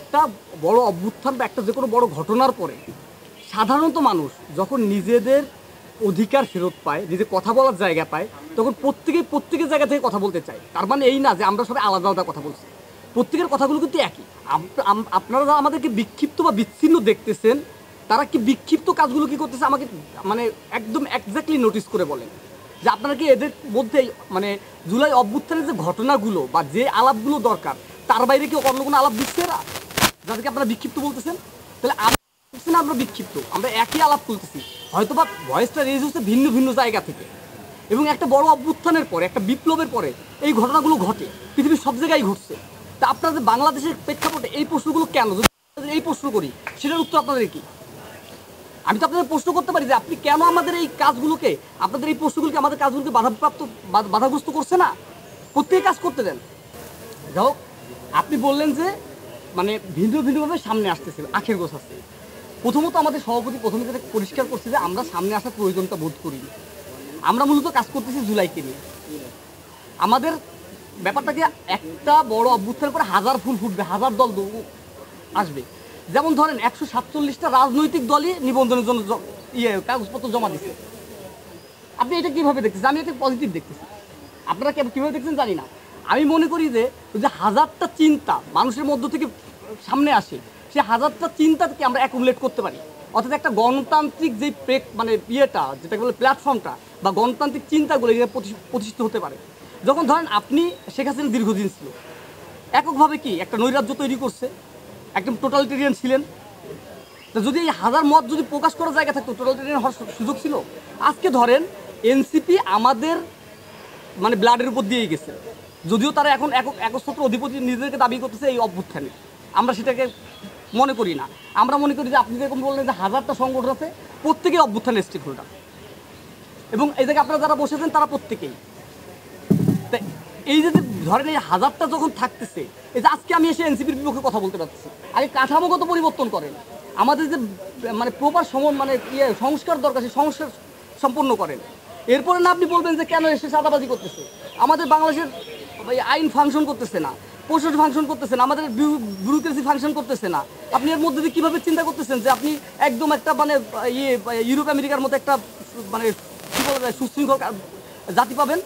একটা বড় অভ্যুত্থান বা একটা যে কোনো বড় ঘটনার পরে সাধারণত মানুষ যখন নিজেদের অধিকার ফেরত পায়, নিজে কথা বলার জায়গা পায়, তখন প্রত্যেকের জায়গা থেকে কথা বলতে চায়। তার মানে এই না যে আমরা সবাই আলাদা আলাদা কথা বলছি, প্রত্যেকের কথাগুলো কিন্তু একই। আপনারা যারা আমাদেরকে বিক্ষিপ্ত বা বিচ্ছিন্ন দেখতেছেন, তারা কি বিক্ষিপ্ত কাজগুলো কি করতেছে আমাকে মানে একদম এক্স্যাক্টলি নোটিস করে বলেন যে আপনারা কি এদের মধ্যে মানে জুলাই অভ্যুত্থানের যে ঘটনাগুলো বা যে আলাপগুলো দরকার তার বাইরে কি অন্য কোনো আলাপ দিচ্ছে এরা, যাদেরকে আপনারা বিক্ষিপ্ত বলতেছেন? তাহলে আমরা বিক্ষিপ্ত, আমরা একই আলাপ তুলতেছি, হয়তো বা ভয়েসটা রেজ হচ্ছে ভিন্ন ভিন্ন জায়গা থেকে। এবং একটা বড় অভ্যুত্থানের পরে, একটা বিপ্লবের পরে এই ঘটনাগুলো ঘটে, পৃথিবীর সব জায়গায় ঘটছে। তা আপনাদের বাংলাদেশের প্রেক্ষাপটে এই প্রশ্নগুলো কেন, যদি এই প্রশ্ন করি সেটার উত্তর আপনাদের কি? আমি তো আপনাদের প্রশ্ন করতে পারি যে আপনি কেন আমাদের এই কাজগুলোকে, আপনাদের এই প্রশ্নগুলোকে, আমাদের কাজগুলোকে বাধাগ্রস্ত করছে না? প্রত্যেকে কাজ করতে দেন। যাই, আপনি বললেন যে মানে ভিন্ন ভিন্নভাবে সামনে আসতেছে, আখের গোছাচ্ছে। প্রথমত আমাদের সভাপতি প্রথমে যেটা পরিষ্কার করছে যে আমরা সামনে আসার প্রয়োজনটা বোধ করি। আমরা মূলত কাজ করতেছি জুলাইকে নিয়ে। আমাদের ব্যাপারটাকে একটা বড় অভ্যুত্থানের পরে হাজার ফুল ফুটবে, হাজার দল আসবে। যেমন ধরেন 147টা রাজনৈতিক দলই নিবন্ধনের জন্য কাগজপত্র জমা দিচ্ছে। আপনি এটা কীভাবে দেখতেছেন? আমি এটা পজিটিভ দেখতেছি। আপনারা কীভাবে দেখছেন জানি না। আমি মনে করি যে হাজারটা চিন্তা মানুষের মধ্য থেকে সামনে আসে, সে হাজারটা চিন্তাকে আমরা অ্যাকুমুলেট করতে পারি। অর্থাৎ একটা গণতান্ত্রিক যে মানে যেটাকে বলে প্ল্যাটফর্মটা বা গণতান্ত্রিক চিন্তাগুলো এখানে প্রতিষ্ঠিত হতে পারে। যখন ধরেন আপনি শেখ হাসিনা দীর্ঘদিন ছিল, এককভাবে কি একটা নৈরাজ্য তৈরি করছে, একদম টোটালিটেরিয়ান ছিলেন। তো যদি এই হাজার মত যদি প্রকাশ করার জায়গা থাকতো, টোটালিটেরিয়ান হওয়ার সুযোগ ছিল। আজকে ধরেন এনসিপি আমাদের মানে ব্লাডের উপর দিয়েই গেছে, যদিও তারা এখন একচ্ছত্র অধিপতি নিজেদেরকে দাবি করতেছে এই অভ্যুত্থানে। আমরা সেটাকে মনে করি না। আমরা মনে করি যে আপনি যেরকম বললেন যে হাজারটা সংগঠন আছে, প্রত্যেকেই অভ্যুত্থানের স্টেক হোল্ডার, এবং এই জায়গায় আপনারা যারা বসেছেন তারা প্রত্যেকেই। তাই এই যে ধরেন এই হাজারটা যখন থাকতেছে, এই যে আজকে আমি এসে এনসিপির বিপক্ষে কথা বলতে পারতেছি, আগে কাঠামোগত পরিবর্তন করেন, আমাদের যে মানে প্রপার মানে সংস্কার দরকার, সেই সংস্কার সম্পন্ন করেন। এরপরে না আপনি বলবেন যে কেন এসে চাঁদাবাজি করতেছে। আমাদের বাংলাদেশের আইন ফাংশন করতেছে না, প্রশাসন ফাংশন করতেছে না, আমাদের ব্যুরোক্রেসি ফাংশন করতেছে না। আপনি এর মধ্যে দিয়ে কীভাবে চিন্তা করতেছেন যে আপনি একদম একটা মানে ইউরোপ আমেরিকার মতো একটা মানে কী বলা যায় সুশৃঙ্খল জাতি পাবেন?